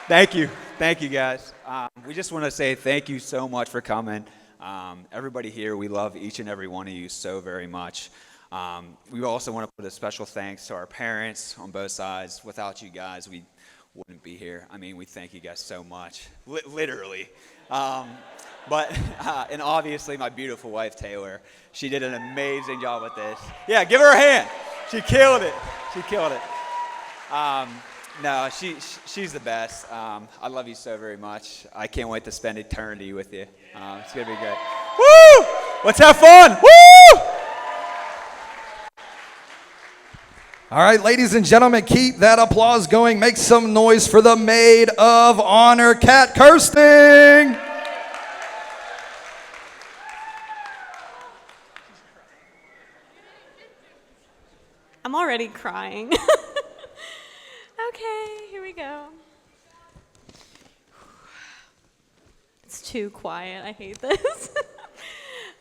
Thank you. Thank you, guys. We just want to say thank you so much for coming. Everybody here, we love each and every one of you so very much. We also want to put a special thanks to our parents on both sides. Without you guys, we wouldn't be here. I mean, we thank you guys so much, literally. And obviously my beautiful wife, Taylor, she did an amazing job with this. Yeah, give her a hand. She killed it. She killed it. No, she's the best. I love you so very much. I can't wait to spend eternity with you. It's going to be great. Woo! Let's have fun. Woo! All right, ladies and gentlemen, keep that applause going. Make some noise for the Maid of Honor, Kat Kirsting. I'm already crying. Okay, here we go. It's too quiet. I hate this.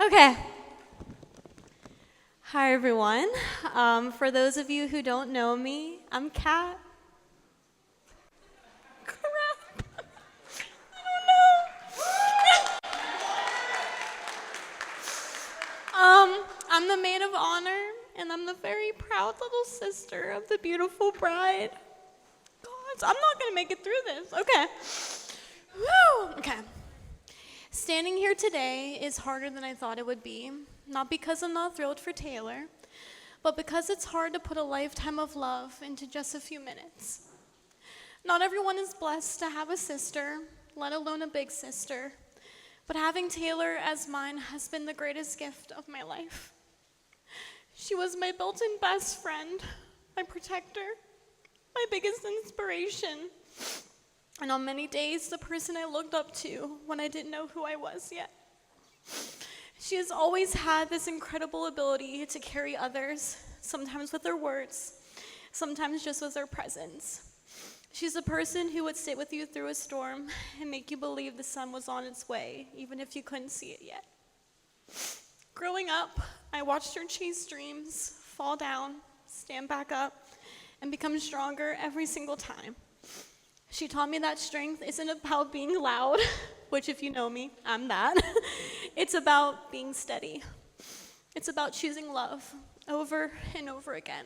Okay. Hi, everyone. For those of you who don't know me, I'm Kat. Crap. I don't know. I'm the maid of honor, and I'm the very proud little sister of the beautiful bride. God, I'm not going to make it through this. Okay. Woo. Okay. Standing here today is harder than I thought it would be. Not because I'm not thrilled for Taylor, but because it's hard to put a lifetime of love into just a few minutes. Not everyone is blessed to have a sister, let alone a big sister, but having Taylor as mine has been the greatest gift of my life. She was my built-in best friend, my protector, my biggest inspiration, and on many days, the person I looked up to when I didn't know who I was yet. She has always had this incredible ability to carry others, sometimes with her words, sometimes just with her presence. She's a person who would sit with you through a storm and make you believe the sun was on its way, even if you couldn't see it yet. Growing up, I watched her chase dreams, fall down, stand back up, and become stronger every single time. She taught me that strength isn't about being loud, which if you know me, I'm that. It's about being steady. It's about choosing love over and over again.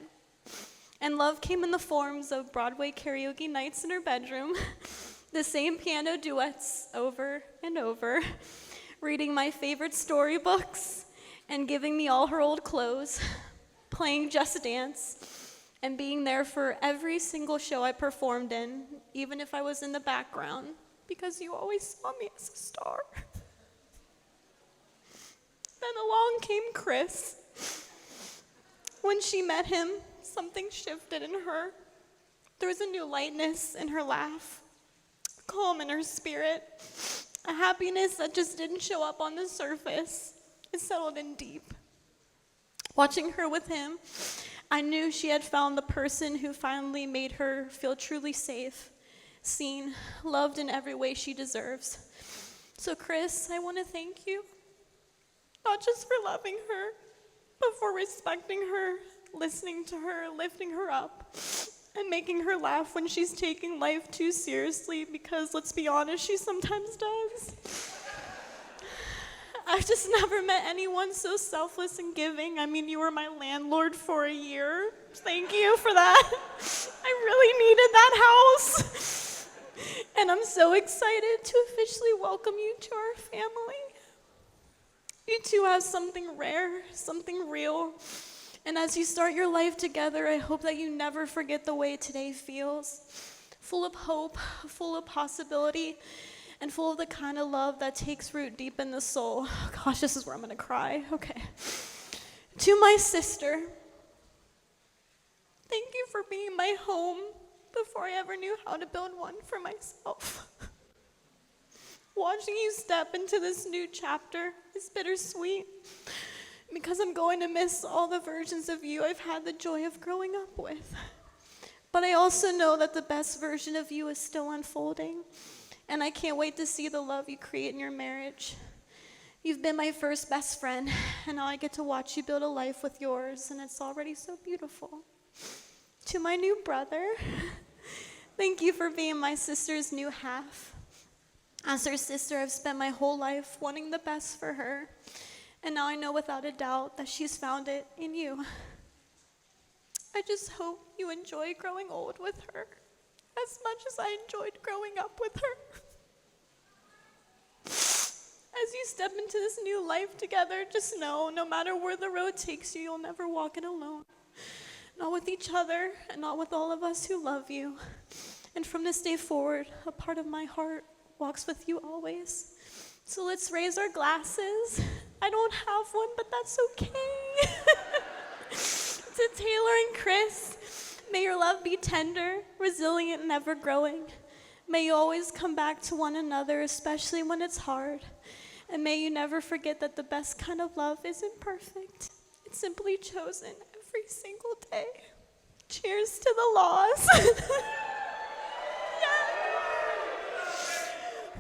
And love came in the forms of Broadway karaoke nights in her bedroom, the same piano duets over and over, reading my favorite storybooks, and giving me all her old clothes, playing Just Dance, and being there for every single show I performed in, even if I was in the background, because you always saw me as a star. Then along came Chris. When she met him, something shifted in her. There was a new lightness in her laugh, calm in her spirit, a happiness that just didn't show up on the surface. It settled in deep. Watching her with him, I knew she had found the person who finally made her feel truly safe, seen, loved in every way she deserves. So Chris, I want to thank you, not just for loving her, but for respecting her, listening to her, lifting her up, and making her laugh when she's taking life too seriously, because let's be honest, she sometimes does. I've just never met anyone so selfless and giving. I mean, you were my landlord for a year. Thank you for that. I really needed that house. And I'm so excited to officially welcome you to our family. You two have something rare, something real. And as you start your life together, I hope that you never forget the way today feels. Full of hope, full of possibility, and full of the kind of love that takes root deep in the soul. Oh, gosh, this is where I'm gonna cry. Okay. To my sister, thank you for being my home before I ever knew how to build one for myself. Watching you step into this new chapter is bittersweet because I'm going to miss all the versions of you I've had the joy of growing up with. But I also know that the best version of you is still unfolding. And I can't wait to see the love you create in your marriage. You've been my first best friend, and now I get to watch you build a life with yours, and it's already so beautiful. To my new brother, Thank you for being my sister's new half. As her sister, I've spent my whole life wanting the best for her, and now I know without a doubt that she's found it in you. I just hope you enjoy growing old with her as much as I enjoyed growing up with her. As you step into this new life together, just know, no matter where the road takes you, you'll never walk it alone. Not with each other, and not with all of us who love you. And from this day forward, a part of my heart walks with you always. So let's raise our glasses. I don't have one, but that's okay. To Taylor and Chris, may your love be tender, resilient, and ever growing. May you always come back to one another, especially when it's hard. And may you never forget that the best kind of love isn't perfect. It's simply chosen every single day. Cheers to the laws.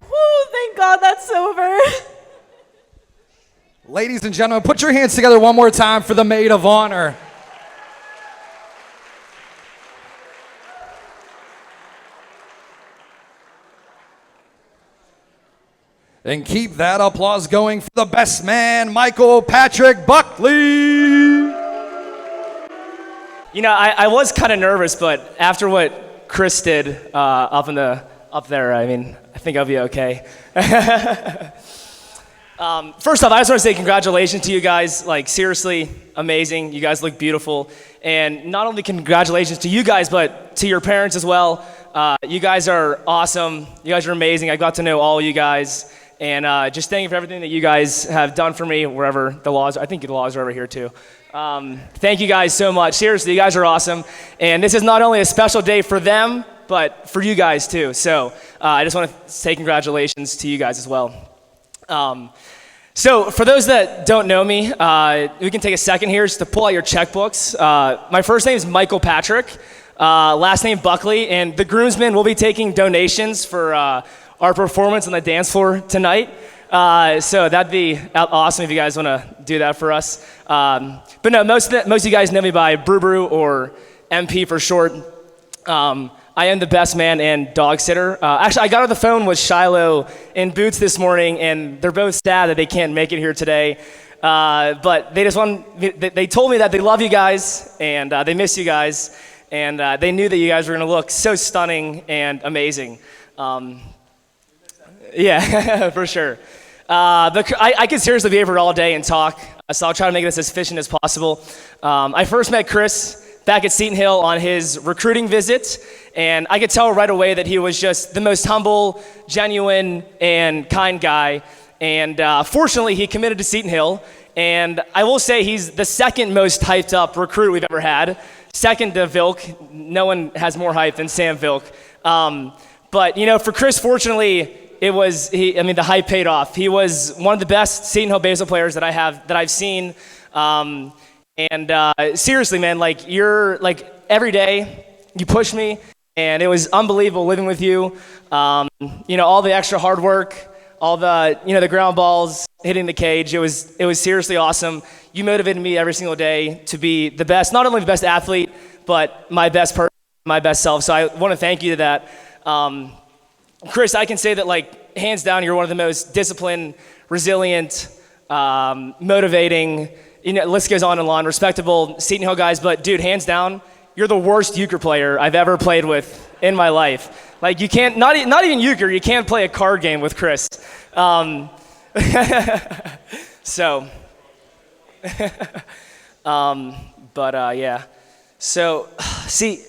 Woo, thank God that's over. Ladies and gentlemen, put your hands together one more time for the maid of honor. And keep that applause going for the best man, Michael Patrick Buckley. You know, I was kind of nervous, but after what Chris did up there, I mean, I think I'll be okay. First off, I just want to say congratulations to you guys. Like, seriously, amazing. You guys look beautiful. And not only congratulations to you guys, but to your parents as well. You guys are awesome. You guys are amazing. I got to know all you guys. And just thank you for everything that you guys have done for me, wherever the laws, I think the laws are over here too. Thank you guys so much. Seriously, you guys are awesome. And this is not only a special day for them, but for you guys too. So I just want to say congratulations to you guys as well. So for those that don't know me, we can take a second here just to pull out your checkbooks. My first name is Michael Patrick, last name Buckley, and the groomsmen will be taking donations for our performance on the dance floor tonight. So that'd be awesome if you guys want to do that for us. But no, most of you guys know me by Brew Brew or MP for short. I am the best man and dog sitter. Actually, I got on the phone with Shiloh and Boots this morning, and they're both sad that they can't make it here today. But they told me that they love you guys, and they miss you guys, and they knew that you guys were going to look so stunning and amazing. Yeah, for sure. But I could seriously be here all day and talk, so I'll try to make this as efficient as possible. I first met Chris back at Seton Hill on his recruiting visit, and I could tell right away that he was just the most humble, genuine, and kind guy. And fortunately, he committed to Seton Hill, and I will say he's the second most hyped up recruit we've ever had, second to Vilk. No one has more hype than Sam Vilk. But you know, for Chris, fortunately, the hype paid off. He was one of the best Seton Hill baseball players that I've seen. Seriously, man, like you're like every day you push me, and it was unbelievable living with you. You know, all the extra hard work, all the the ground balls hitting the cage. It was seriously awesome. You motivated me every single day to be the best, not only the best athlete, but my best person, my best self. So I want to thank you to that. Chris, I can say that, like, hands down, you're one of the most disciplined, resilient, motivating, list goes on and on, respectable Seton Hill guys. But, dude, hands down, you're the worst euchre player I've ever played with in my life. Like, you can't, not even euchre, you can't play a card game with Chris. Yeah. So, see,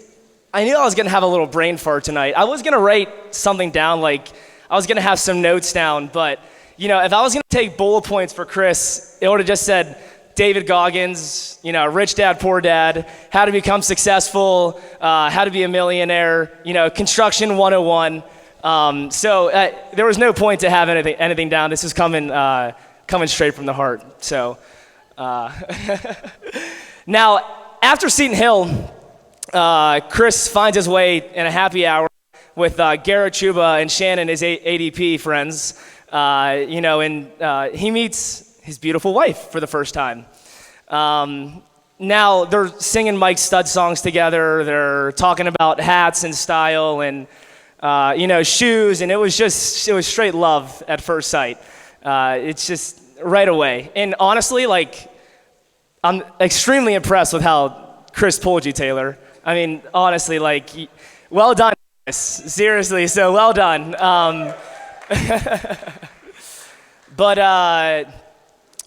I knew I was going to have a little brain fart tonight. I was going to write something down, like I was going to have some notes down, but, if I was going to take bullet points for Chris, it would have just said David Goggins, rich dad, poor dad, how to become successful, how to be a millionaire, construction 101. There was no point to have anything down. This is coming straight from the heart. So now, after Seton Hill, Chris finds his way in a happy hour with Garrett Chuba and Shannon, his ADP friends, and he meets his beautiful wife for the first time. now they're singing Mike Stud songs together. They're talking about hats and style and shoes, and it was straight love at first sight. It's just right away. And honestly, like, I'm extremely impressed with how Chris pulled you, Taylor. I mean, honestly, like, well done, Chris. Seriously, so well done. But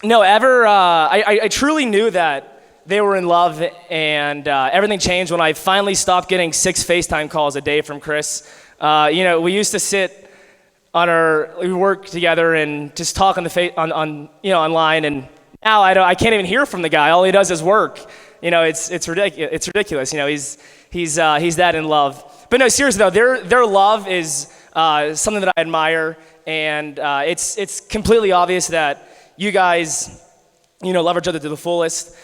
no, I truly knew that they were in love, and everything changed when I finally stopped getting 6 FaceTime calls a day from Chris. We used to sit we work together and just talk online, and now I can't even hear from the guy. All he does is work. It's ridiculous. It's ridiculous. He's that in love. But no, seriously though, their love is something that I admire, and it's completely obvious that you guys, love each other to the fullest.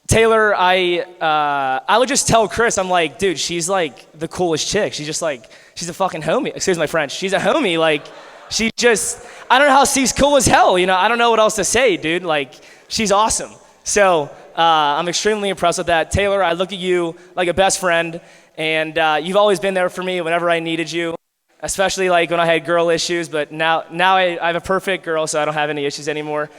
Taylor, I would just tell Chris, I'm like, dude, she's like the coolest chick. She's just like, she's a fucking homie. Excuse my French. She's a homie. Like, I don't know how she's cool as hell. I don't know what else to say, dude. Like, she's awesome. So I'm extremely impressed with that. Taylor, I look at you like a best friend, and you've always been there for me whenever I needed you, especially like when I had girl issues. But now I have a perfect girl, so I don't have any issues anymore.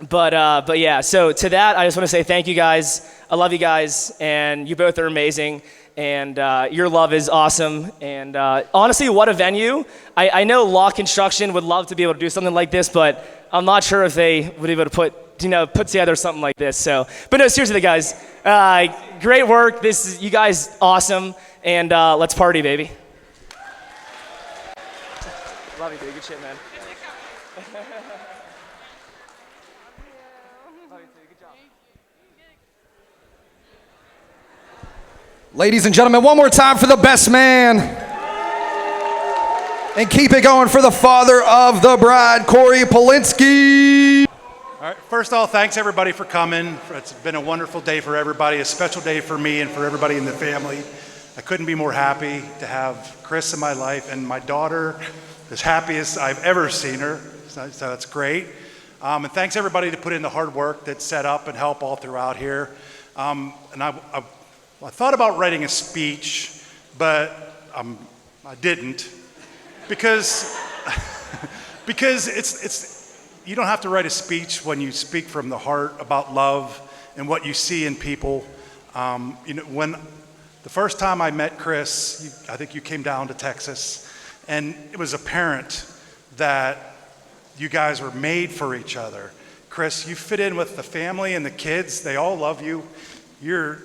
But yeah, so to that, I just want to say thank you guys. I love you guys, and you both are amazing, and your love is awesome. And honestly, what a venue. I know Law Construction would love to be able to do something like this, but I'm not sure if they would be able to put together something like this. So, but no, seriously, guys, great work. You guys awesome, and let's party, baby. Love you, dude. Good shit, man. Ladies and gentlemen, one more time for the best man. And keep it going for the father of the bride, Corey Polinsky. All right, first of all, thanks everybody for coming. It's been a wonderful day for everybody, a special day for me and for everybody in the family. I couldn't be more happy to have Chris in my life, and my daughter as happy as I've ever seen her, so that's great. And thanks everybody to put in the hard work that set up and help all throughout here. And I thought about writing a speech, but I didn't, because it's you don't have to write a speech when you speak from the heart about love and what you see in people. When the first time I met Chris, I think you came down to Texas, and it was apparent that you guys were made for each other. Chris, you fit in with the family and the kids. They all love you. You're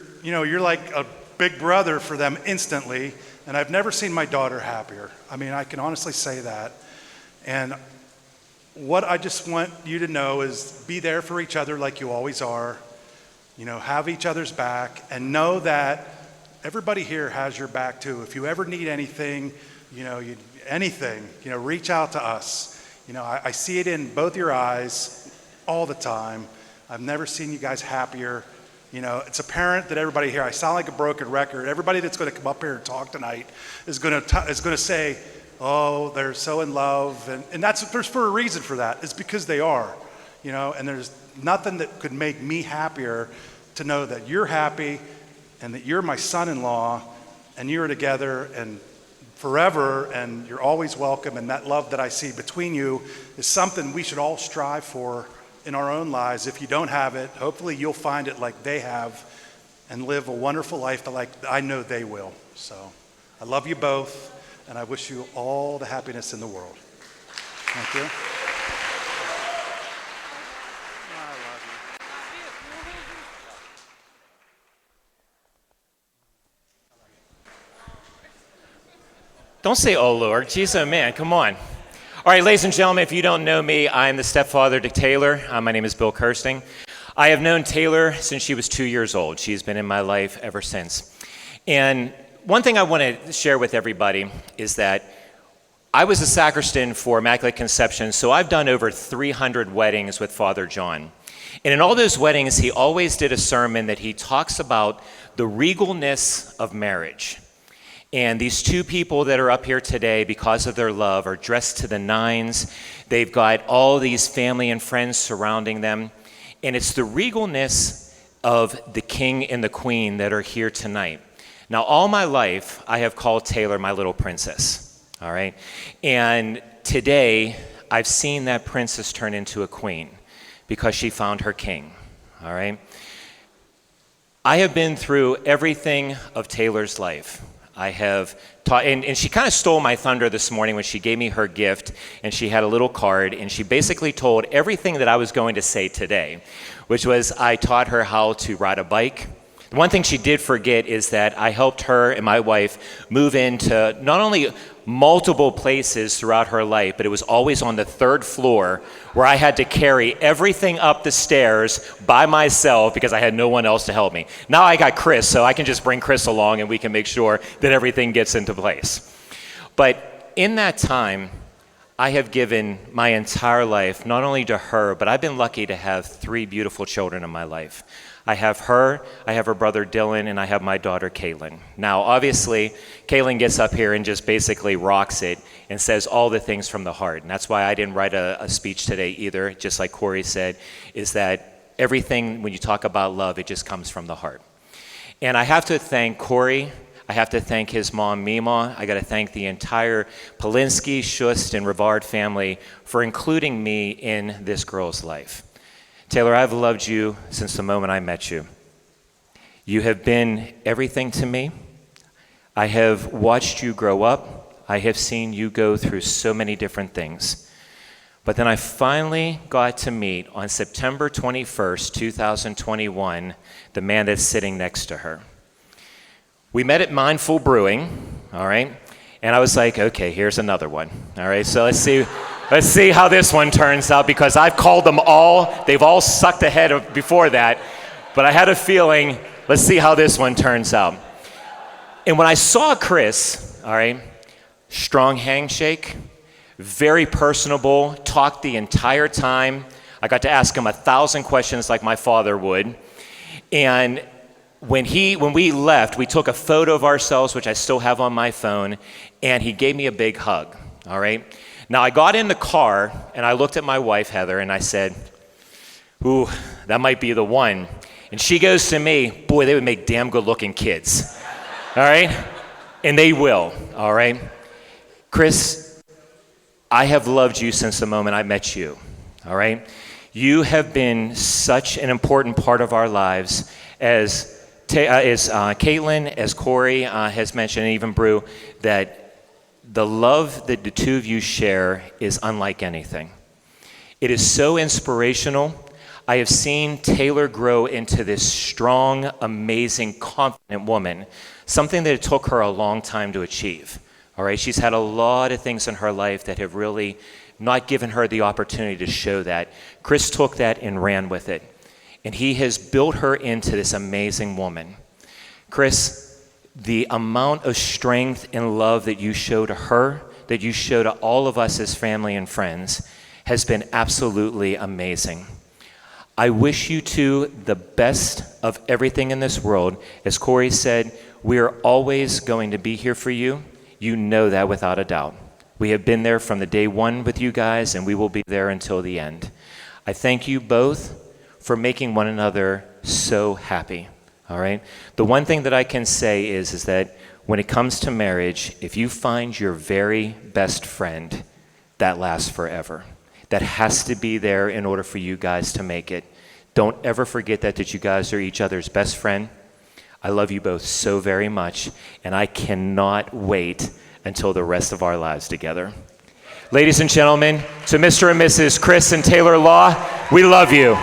like a big brother for them instantly, and I've never seen my daughter happier. I mean, I can honestly say that. And what I just want you to know is be there for each other like you always are. Have each other's back, and know that everybody here has your back too. If you ever need anything, reach out to us. I see it in both your eyes all the time. I've never seen you guys happier. It's apparent that everybody here, I sound like a broken record. Everybody that's going to come up here and talk tonight is going to say, oh, they're so in love. And there's for a reason for that. It's because they are, and there's nothing that could make me happier to know that you're happy and that you're my son-in-law and you're together and forever, and you're always welcome. And that love that I see between you is something we should all strive for in our own lives. If you don't have it, hopefully you'll find it like they have and live a wonderful life like I know they will. So I love you both, and I wish you all the happiness in the world. Thank you. Don't say, oh, Lord. Jeez, oh, man, come on. All right, ladies and gentlemen, if you don't know me, I'm the stepfather to Taylor. My name is Bill Kirsting. I have known Taylor since she was 2 years old. She's been in my life ever since. And one thing I want to share with everybody is that I was a sacristan for Immaculate Conception, so I've done over 300 weddings with Father John. And in all those weddings, he always did a sermon that he talks about the regalness of marriage. And these two people that are up here today, because of their love, are dressed to the nines. They've got all these family and friends surrounding them. And it's the regalness of the king and the queen that are here tonight. Now, all my life, I have called Taylor my little princess, all right? And today, I've seen that princess turn into a queen because she found her king, all right? I have been through everything of Taylor's life. I have taught, and she kind of stole my thunder this morning when she gave me her gift, and she had a little card, and she basically told everything that I was going to say today, which was I taught her how to ride a bike. The one thing she did forget is that I helped her and my wife move into not only multiple places throughout her life, but it was always on the third floor where I had to carry everything up the stairs by myself because I had no one else to help me. Now I got Chris, so I can just bring Chris along and we can make sure that everything gets into place. But in that time, I have given my entire life, not only to her, but I've been lucky to have 3 beautiful children in my life. I have her, I have her brother Dylan, and I have my daughter Caitlin. Now, obviously, Caitlin gets up here and just basically rocks it and says all the things from the heart. And that's why I didn't write a speech today either, just like Corey said, is that everything, when you talk about love, it just comes from the heart. And I have to thank Corey. I have to thank his mom, Mima. I got to thank the entire Polinsky, Schust, and Rivard family for including me in this girl's life. Taylor, I've loved you since the moment I met you. You have been everything to me. I have watched you grow up. I have seen you go through so many different things. But then I finally got to meet on September 21st, 2021, the man that's sitting next to her. We met at Mindful Brewing, all right? And I was like, okay, here's another one, all right? So let's see how this one turns out, because I've called them all. They've all sucked ahead before that. But I had a feeling, let's see how this one turns out. And when I saw Chris, all right, strong handshake, very personable, talked the entire time. I got to ask him 1,000 questions like my father would. And when we left, we took a photo of ourselves, which I still have on my phone, and he gave me a big hug, all right? Now, I got in the car, and I looked at my wife, Heather, and I said, ooh, that might be the one. And she goes to me, boy, they would make damn good-looking kids, all right? And they will, all right? Chris, I have loved you since the moment I met you, all right? You have been such an important part of our lives, as Caitlin, as Corey has mentioned, and even Brew, that the love that the two of you share is unlike anything. It is so inspirational. I have seen Taylor grow into this strong, amazing, confident woman, something that it took her a long time to achieve. All right, she's had a lot of things in her life that have really not given her the opportunity to show that. Chris took that and ran with it. And he has built her into this amazing woman. Chris, the amount of strength and love that you show to her, that you show to all of us as family and friends, has been absolutely amazing. I wish you two the best of everything in this world. As Corey said, we are always going to be here for you. You know that without a doubt. We have been there from the day one with you guys, and we will be there until the end. I thank you both for making one another so happy. All right? The one thing that I can say is that when it comes to marriage, if you find your very best friend, that lasts forever. That has to be there in order for you guys to make it. Don't ever forget that you guys are each other's best friend. I love you both so very much, and I cannot wait until the rest of our lives together. Ladies and gentlemen, to Mr. and Mrs. Chris and Taylor Law, we love you.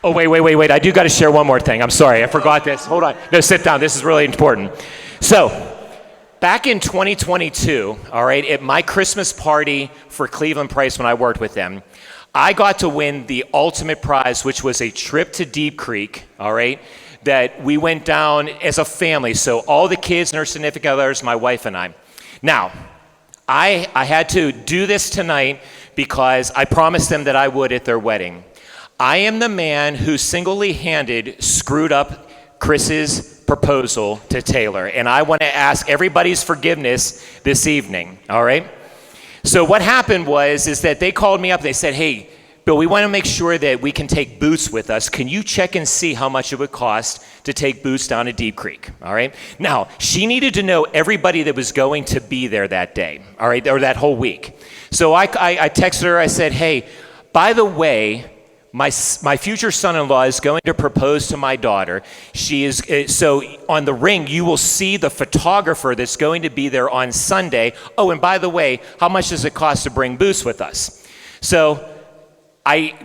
Oh, wait. I do got to share one more thing. I'm sorry. I forgot this. Hold on. No, sit down. This is really important. So, back in 2022, all right, at my Christmas party for Cleveland Price when I worked with them, I got to win the ultimate prize, which was a trip to Deep Creek, all right, that we went down as a family. So all the kids and their significant others, my wife and I. Now, I had to do this tonight because I promised them that I would at their wedding. I am the man who single-handed screwed up Chris's proposal to Taylor, and I want to ask everybody's forgiveness this evening, all right? So what happened is that they called me up, they said, hey, Bill, we want to make sure that we can take Boots with us. Can you check and see how much it would cost to take Boots down to Deep Creek, all right? Now, she needed to know everybody that was going to be there that day, all right, or that whole week. So I texted her, I said, hey, by the way, my future son-in-law is going to propose to my daughter. She is, so on the ring, you will see the photographer that's going to be there on Sunday. Oh, and by the way, how much does it cost to bring Boots with us? So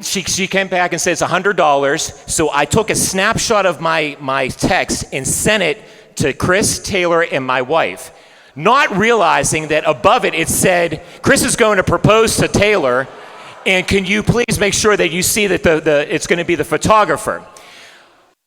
she came back and said it's $100. So I took a snapshot of my text and sent it to Chris, Taylor, and my wife, not realizing that above it, it said, Chris is going to propose to Taylor, and can you please make sure that you see that it's going to be the photographer.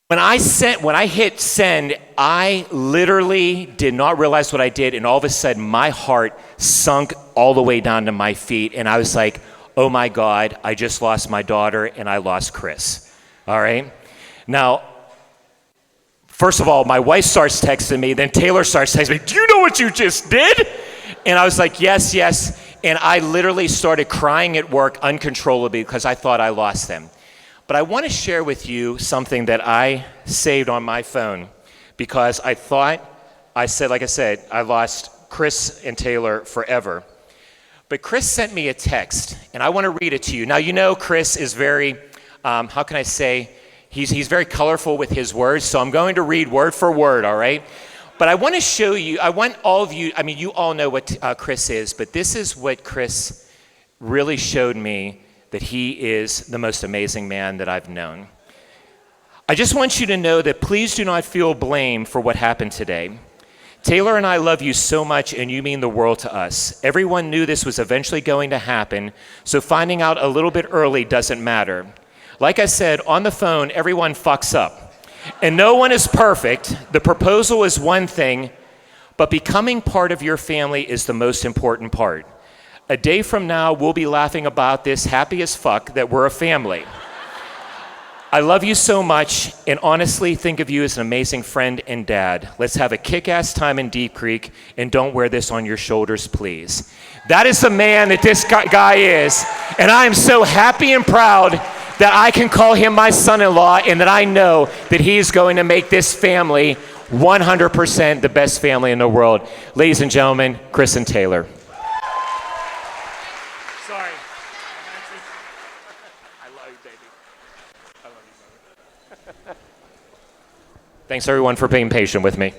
When I hit send, I literally did not realize what I did, and all of a sudden, my heart sunk all the way down to my feet, and I was like, oh my God, I just lost my daughter and I lost Chris, all right? Now, first of all, my wife starts texting me, then Taylor starts texting me, do you know what you just did? And I was like, yes, yes. And I literally started crying at work uncontrollably because I thought I lost them. But I want to share with you something that I saved on my phone because I lost Chris and Taylor forever. But Chris sent me a text, and I want to read it to you. Now, you know Chris is very, he's very colorful with his words, so I'm going to read word for word, all right? But I want to show you, I want all of you, you all know what Chris is, but this is what Chris really showed me, that he is the most amazing man that I've known. I just want you to know that please do not feel blame for what happened today. Taylor and I love you so much, and you mean the world to us. Everyone knew this was eventually going to happen, so finding out a little bit early doesn't matter. Like I said, on the phone, everyone fucks up. And no one is perfect. The proposal is one thing, but becoming part of your family is the most important part. A day from now, we'll be laughing about this, happy as fuck that we're a family. I love you so much, and honestly think of you as an amazing friend and dad. Let's have a kick-ass time in Deep Creek, and don't wear this on your shoulders, please. That is the man that this guy is, and I am so happy and proud that I can call him my son-in-law, and that I know that he's going to make this family 100% the best family in the world. Ladies and gentlemen, Chris and Taylor. Sorry. I love you, baby. I love you, brother. Thanks, everyone, for being patient with me.